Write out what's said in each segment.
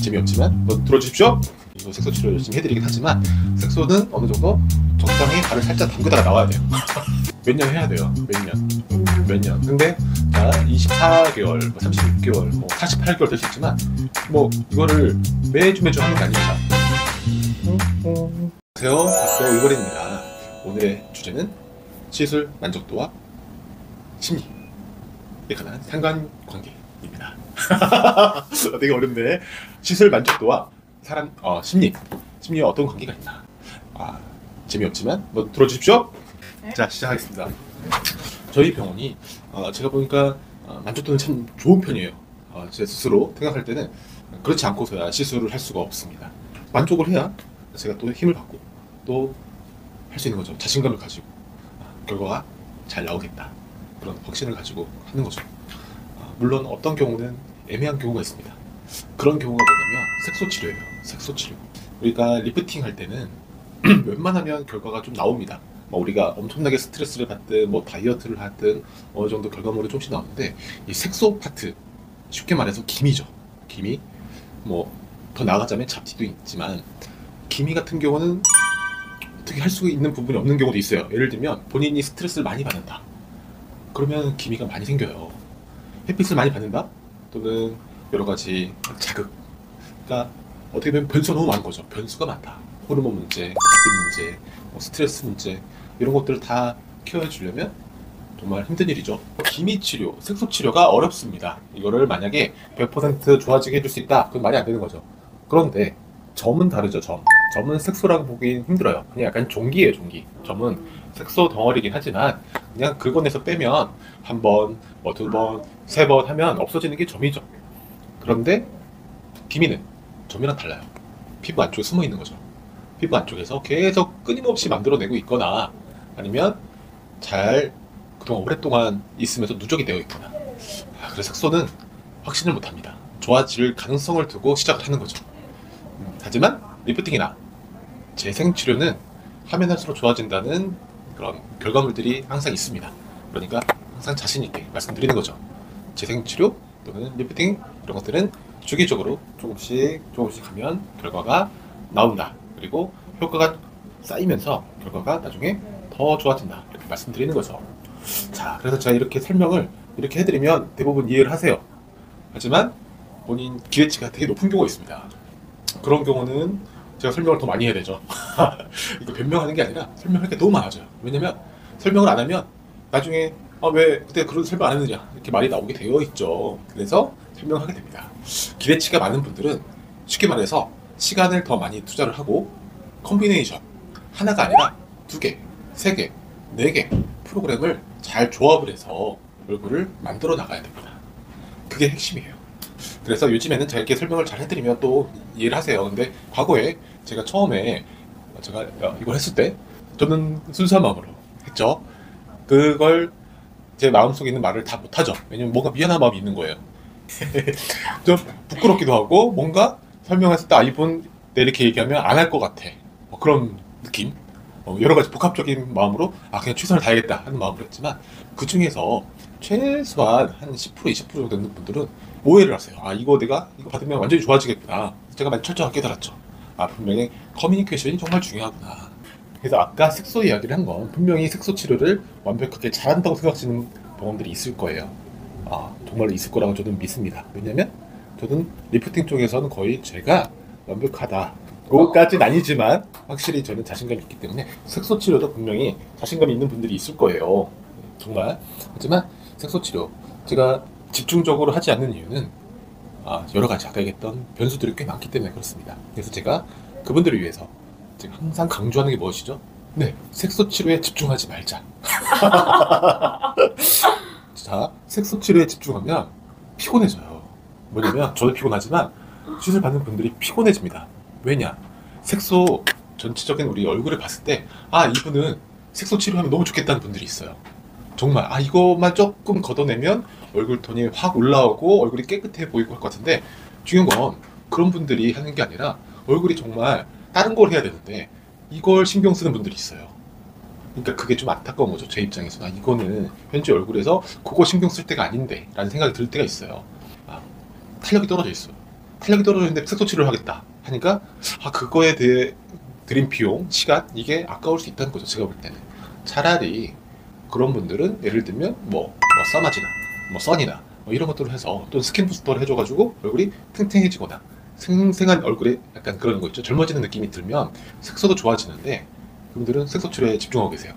재미없지만 뭐 들어주십시오. 이거 색소 치료 열심히 해드리긴 하지만 색소는 어느 정도 적당히 발을 살짝 담그다가 나와야 돼요. 몇 년 해야 돼요. 몇 년. 근데 자 24개월, 뭐 36개월, 뭐 48개월 될 수 있지만 뭐 이거를 매주 하는 게 아닙니다. 안녕하세요, 닥터 의벌입니다. 오늘의 주제는 시술 만족도와 심리에 관한 상관관계입니다. 되게 어렵네. 시술 만족도와 사람 심리에 어떤 관계가 있나. 재미없지만 뭐 들어주십시오. 네. 자, 시작하겠습니다. 저희 병원이 제가 보니까 만족도는 참 좋은 편이에요. 제 스스로 생각할 때는 그렇지 않고서야 시술을 할 수가 없습니다. 만족을 해야 제가 또 힘을 받고 또 할 수 있는 거죠. 자신감을 가지고 결과가 잘 나오겠다, 그런 확신을 가지고 하는 거죠. 물론 어떤 경우는 애매한 경우가 있습니다. 그런 경우가 뭐냐면 색소 치료예요. 색소 치료. 우리가 리프팅 할 때는 웬만하면 결과가 좀 나옵니다. 우리가 엄청나게 스트레스를 받든 뭐 다이어트를 하든 어느 정도 결과물이 조금씩 나오는데, 이 색소 파트, 쉽게 말해서 기미죠. 기미. 뭐 더 나아가자면 잡티도 있지만, 기미 같은 경우는 어떻게 할 수 있는 부분이 없는 경우도 있어요. 예를 들면 본인이 스트레스를 많이 받는다, 그러면 기미가 많이 생겨요. 햇빛을 많이 받는다, 또는 여러 가지 자극. 그러니까 어떻게 보면 변수가 너무 많은 거죠. 변수가 많다. 호르몬 문제, 잡티 문제, 스트레스 문제, 이런 것들을 다 케어해 주려면 정말 힘든 일이죠. 기미 치료, 색소 치료가 어렵습니다. 이거를 만약에 100% 좋아지게 해줄 수 있다, 그건 말이 안 되는 거죠. 그런데 점은 다르죠. 점은 색소라고 보긴 힘들어요. 그냥 약간 종기예요, 종기. 점은 색소 덩어리긴 하지만 그냥 긁어내서 빼면 한 번, 뭐 두 번, 세 번 하면 없어지는 게 점이죠. 그런데 기미는 점이랑 달라요. 피부 안쪽에 숨어 있는 거죠. 피부 안쪽에서 계속 끊임없이 만들어내고 있거나, 아니면 잘 그동안 오랫동안 있으면서 누적이 되어 있거나. 그래서 색소는 확신을 못합니다. 좋아질 가능성을 두고 시작을 하는 거죠. 하지만 리프팅이나 재생치료는 하면 할수록 좋아진다는 그런 결과물들이 항상 있습니다. 그러니까 항상 자신 있게 말씀드리는 거죠. 재생치료 또는 리프팅, 이런 것들은 주기적으로 조금씩 하면 결과가 나온다. 그리고 효과가 쌓이면서 결과가 나중에 더 좋아진다, 이렇게 말씀드리는 거죠. 자, 그래서 제가 이렇게 설명을 이렇게 해드리면 대부분 이해를 하세요. 하지만 본인 기대치가 되게 높은 경우가 있습니다. 그런 경우는 제가 설명을 더 많이 해야 되죠. 이거 변명하는 게 아니라 설명할 게 너무 많아져요. 왜냐면 설명을 안 하면 나중에 왜 그때 그런 설명 안 했느냐, 이렇게 말이 나오게 되어 있죠. 그래서 설명하게 됩니다. 기대치가 많은 분들은 쉽게 말해서 시간을 더 많이 투자를 하고 컴비네이션, 하나가 아니라 2개, 3개, 4개 프로그램을 잘 조합을 해서 얼굴을 만들어 나가야 됩니다. 그게 핵심이에요. 그래서 요즘에는 제가 이렇게 설명을 잘 해드리면 또 이해를 하세요. 근데 과거에 제가 처음에 이걸 했을 때 저는 순수한 마음으로 했죠. 그걸 제 마음속에 있는 말을 다 못하죠. 왜냐면 뭔가 미안한 마음이 있는 거예요. 좀 부끄럽기도 하고, 뭔가 설명했을 때 이분 내 이렇게 얘기하면 안 할 것 같아, 그런 느낌. 여러 가지 복합적인 마음으로 그냥 최선을 다하겠다 하는 마음으로 했지만, 그 중에서 최소한 한 10%, 20% 정도 되는 분들은 오해를 하세요. 이거 내가 이거 받으면 완전히 좋아지겠구나. 제가 많이 철저하게 깨달았죠. 분명히 커뮤니케이션이 정말 중요하구나. 그래서 아까 색소 이야기를 한 건 분명히 색소 치료를 완벽하게 잘한다고 생각하시는 병원들이 있을 거예요. 정말로 있을 거라고 저는 믿습니다. 왜냐면 저는 리프팅 쪽에서는 거의 제가 완벽하다, 그것까지는 아니지만 확실히 저는 자신감이 있기 때문에 색소 치료도 분명히 자신감이 있는 분들이 있을 거예요. 정말. 하지만 색소 치료 제가 집중적으로 하지 않는 이유는 여러 가지 아까 얘기했던 변수들이 꽤 많기 때문에 그렇습니다. 그래서 제가 그분들을 위해서 제가 항상 강조하는 게 무엇이죠? 네, 색소 치료에 집중하지 말자. 자, 색소 치료에 집중하면 피곤해져요. 뭐냐면 저도 피곤하지만 시술 받는 분들이 피곤해집니다. 왜냐? 색소 전체적인 우리 얼굴을 봤을 때 이분은 색소 치료하면 너무 좋겠다는 분들이 있어요. 정말 이것만 조금 걷어내면 얼굴 톤이 확 올라오고 얼굴이 깨끗해 보이고 할 것 같은데, 중요한 건 그런 분들이 하는 게 아니라 얼굴이 정말 다른 걸 해야 되는데 이걸 신경 쓰는 분들이 있어요. 그러니까 그게 좀 안타까운 거죠. 제 입장에서 이거는 현재 얼굴에서 그거 신경 쓸 때가 아닌데 라는 생각이 들 때가 있어요. 탄력이 떨어져 있어요. 탄력이 떨어지는데 색소 치료를 하겠다 하니까 그거에 대해 들인 비용, 시간 이게 아까울 수 있다는 거죠. 제가 볼 때는 차라리 그런 분들은 예를 들면 뭐 써마지나 뭐 선이나 뭐 이런 것들을 해서 또 스킨 부스터를 해줘가지고 얼굴이 탱탱해지거나 생생한 얼굴에 약간 그런 거 있죠. 젊어지는 느낌이 들면 색소도 좋아지는데 그분들은 색소 치료에 집중하고 계세요.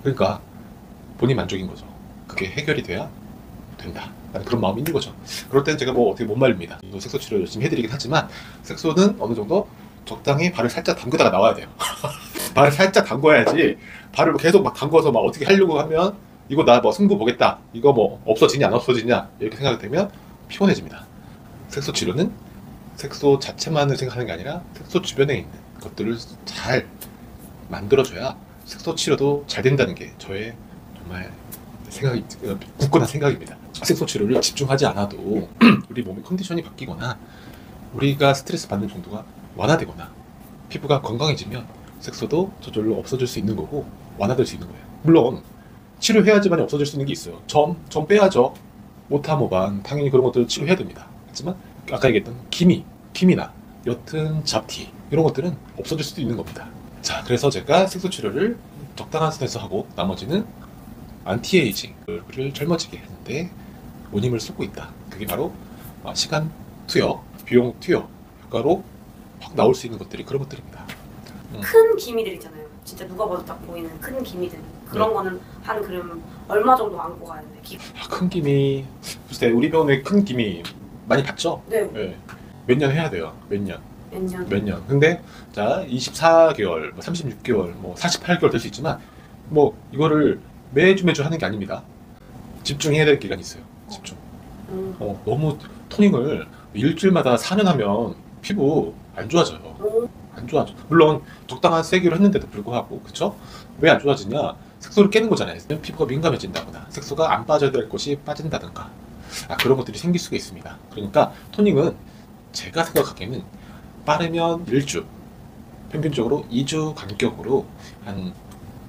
그러니까 본인 만족인 거죠. 그게 해결이 돼야 된다 라는 그런 마음이 있는 거죠. 그럴 때는 제가 뭐 어떻게 못 말립니다. 색소 치료 열심히 해드리긴 하지만 색소는 어느 정도 적당히 발을 살짝 담그다가 나와야 돼요. 발을 살짝 담궈야지 발을 계속 막 담궈서 막 어떻게 하려고 하면 이거 나 뭐 승부 보겠다 이거 뭐 없어지냐 안 없어지냐 이렇게 생각이 되면 피곤해집니다. 색소 치료는 색소 자체만을 생각하는 게 아니라 색소 주변에 있는 것들을 잘 만들어줘야 색소 치료도 잘 된다는 게 저의 정말 생각이 굳건한 생각입니다. 색소 치료를 집중하지 않아도 우리 몸의 컨디션이 바뀌거나 우리가 스트레스 받는 정도가 완화되거나 피부가 건강해지면 색소도 저절로 없어질 수 있는 거고 완화될 수 있는 거예요. 물론 치료해야지만 없어질 수 있는 게 있어요. 점 빼야죠. 오타 모반 당연히 그런 것들을 치료해야 됩니다. 하지만 아까 얘기했던 기미나 옅은 잡티 이런 것들은 없어질 수도 있는 겁니다. 자, 그래서 제가 색소 치료를 적당한 선에서 하고 나머지는 안티에이징을 젊어지게 하는데 온 힘을 쏟고 있다. 그게 바로 시간 투여, 비용 투여 효과로 확 나올 수 있는 것들이 그런 것들입니다. 큰 기미들 있잖아요. 진짜 누가 봐도 딱 보이는 큰 기미들. 그런 거는 한 그럼 얼마 정도 안고 가야 돼? 큰 기미, 글쎄 우리 병원에 큰 기미 많이 봤죠? 네. 몇 년 해야 돼요. 몇 년. 근데 자 24개월, 36개월, 48개월 될 수 있지만 이거를 매주 하는 게 아닙니다. 집중해야 될 기간이 있어요. 집중. 너무 토닝을 일주일마다 4년 하면 피부 안 좋아져요. 안 좋아져. 물론 적당한 세기로 했는데도 불구하고 그쵸? 왜 안 좋아지냐? 색소를 깨는 거잖아요. 피부가 민감해진다거나 색소가 안 빠져야 될 것이 빠진다든가 그런 것들이 생길 수가 있습니다. 그러니까 토닝은 제가 생각하기에는 빠르면 1주, 평균적으로 2주 간격으로 한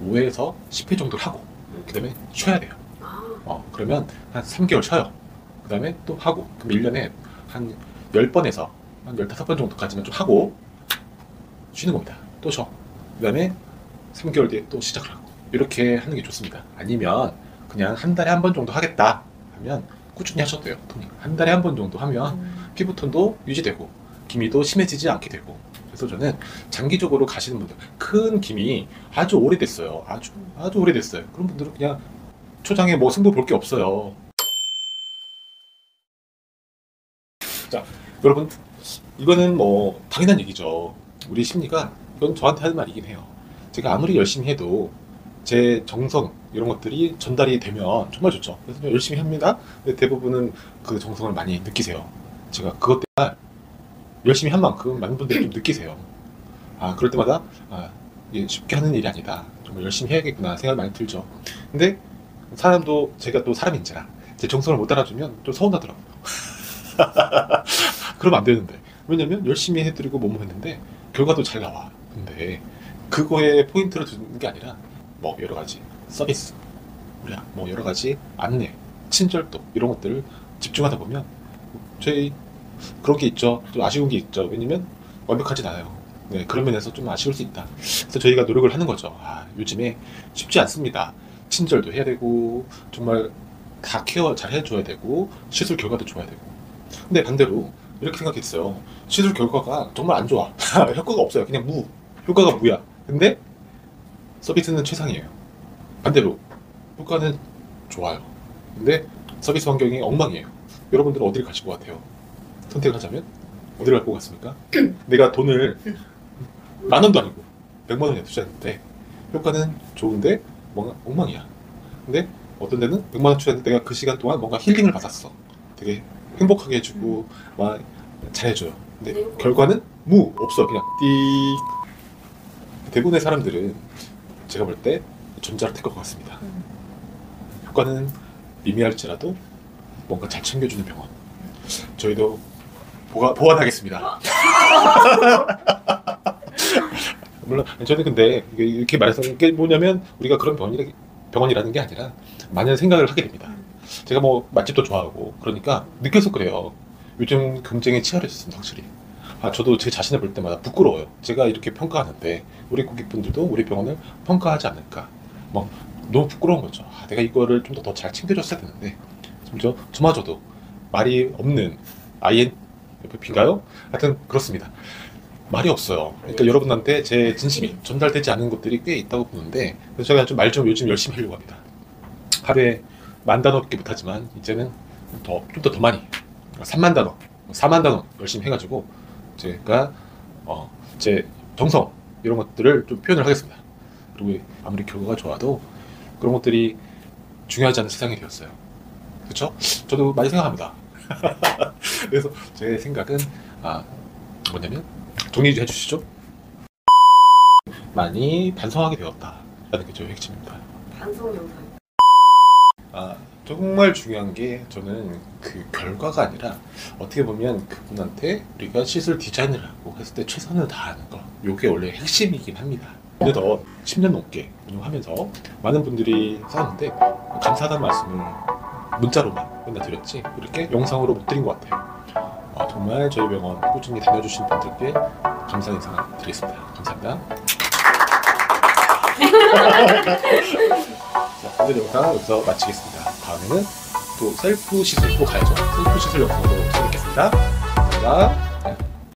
5에서 10회 정도를 하고 그 다음에 쉬어야 돼요. 그러면 한 3개월 쉬어요. 그 다음에 또 하고 그럼 1년에 한 10번에서 한 15번 정도까지만 좀 하고 쉬는 겁니다. 또 쉬어. 그 다음에 3개월 뒤에 또 시작을 하고 이렇게 하는 게 좋습니다. 아니면 그냥 한 달에 한 번 정도 하겠다 하면 꾸준히 하셔도 돼요. 토닝. 한 달에 한 번 정도 하면 피부톤도 유지되고 기미도 심해지지 않게 되고 그래서 저는 장기적으로 가시는 분들 큰 기미 아주 오래됐어요. 아주 오래됐어요. 그런 분들은 그냥 초장에 승부 볼 게 없어요. 자, 여러분 이거는 당연한 얘기죠. 우리 심리가 이건 저한테 하는 말이긴 해요. 제가 아무리 열심히 해도 제 정성 이런 것들이 전달이 되면 정말 좋죠. 그래서 열심히 합니다. 근데 대부분은 그 정성을 많이 느끼세요. 제가 그것 때문에 열심히 한 만큼 많은 분들이 좀 느끼세요. 그럴 때마다 이게 쉽게 하는 일이 아니다. 정말 열심히 해야겠구나 생각이 많이 들죠. 근데 사람도 제가 또 사람인지라 제 정성을 못 알아주면 좀 서운하더라고요. 그러면 안 되는데 왜냐면 열심히 해드리고 뭐뭐 했는데 결과도 잘 나와. 근데 그거에 포인트를 두는 게 아니라 여러 가지 서비스, 여러 가지 안내, 친절도 이런 것들을 집중하다 보면 저희 그런 게 있죠. 좀 아쉬운 게 있죠. 왜냐면 완벽하진 않아요. 네, 그런 면에서 좀 아쉬울 수 있다. 그래서 저희가 노력을 하는 거죠. 요즘에 쉽지 않습니다. 친절도 해야 되고 정말 다 케어 잘 해줘야 되고 시술 결과도 좋아야 되고. 근데 반대로 이렇게 생각했어요. 시술 결과가 정말 안 좋아. 효과가 없어요. 그냥 효과가 무야. 근데 서비스는 최상이에요. 반대로 효과는 좋아요. 근데 서비스 환경이 엉망이에요. 여러분들은 어디를 가실 것 같아요? 선택하자면 어디를 갈 것 같습니까? 내가 돈을 10,000원도 아니고 100만 원에 투자했는데 효과는 좋은데 뭔가 엉망이야. 근데 어떤 데는 100만 원 투자했는데 내가 그 시간 동안 뭔가 힐링을 받았어. 되게 행복하게 해주고 막 잘해줘요. 근데 결과는 없어. 그냥 대부분의 사람들은 제가 볼 때 전자를 택할 것 같습니다. 효과는 미미할지라도 뭔가 잘 챙겨주는 병원. 저희도 보완하겠습니다. 물론 저는 근데 이렇게 말해서 이게 뭐냐면 우리가 그런 병원이라는 게 아니라 많은 생각을 하게 됩니다. 제가 맛집도 좋아하고 그러니까 느껴서 그래요. 요즘 경쟁이 치열해졌습니다, 확실히. 저도 제 자신을 볼 때마다 부끄러워요. 제가 이렇게 평가하는데 우리 고객분들도 우리 병원을 평가하지 않을까. 뭐 너무 부끄러운 거죠. 내가 이거를 좀 더 잘 챙겨줬어야 되는데 심지어 저마저도 말이 없는 INFP인가요? 하여튼 그렇습니다. 말이 없어요. 그러니까 여러분한테 제 진심이 전달되지 않은 것들이 꽤 있다고 보는데 그래서 제가 좀 말 좀 요즘 열심히 하려고 합니다. 하루에 10,000단어밖에 못하지만 이제는 좀 더 많이 30,000단어, 40,000단어 열심히 해가지고 제가 제 정성 이런 것들을 좀 표현을 하겠습니다. 그리고 아무리 결과가 좋아도 그런 것들이 중요하지 않은 세상이 되었어요. 그렇죠? 저도 많이 생각합니다. 그래서 제 생각은 뭐냐면 정리 좀 해주시죠. 많이 반성하게 되었다라는 게 저의 핵심입니다. 반성 영상. 정말 중요한 게 저는 그 결과가 아니라 어떻게 보면 그분한테 우리가 시술 디자인을 하고 했을 때 최선을 다하는 거, 요게 원래 핵심이긴 합니다. 어느덧 10년 넘게 운영하면서 많은 분들이 싸웠는데 감사하다는 말씀을 문자로만 맨날 드렸지 이렇게 영상으로 못 드린 것 같아요. 정말 저희 병원 꾸준히 다녀주신 분들께 감사 인사 드리겠습니다. 감사합니다. 자, 오늘 영상 여기서 마치겠습니다. 다음에는 또 셀프 시술 또 가야죠. 셀프 시술 영상으로 찾아뵙겠습니다. 감사합니다.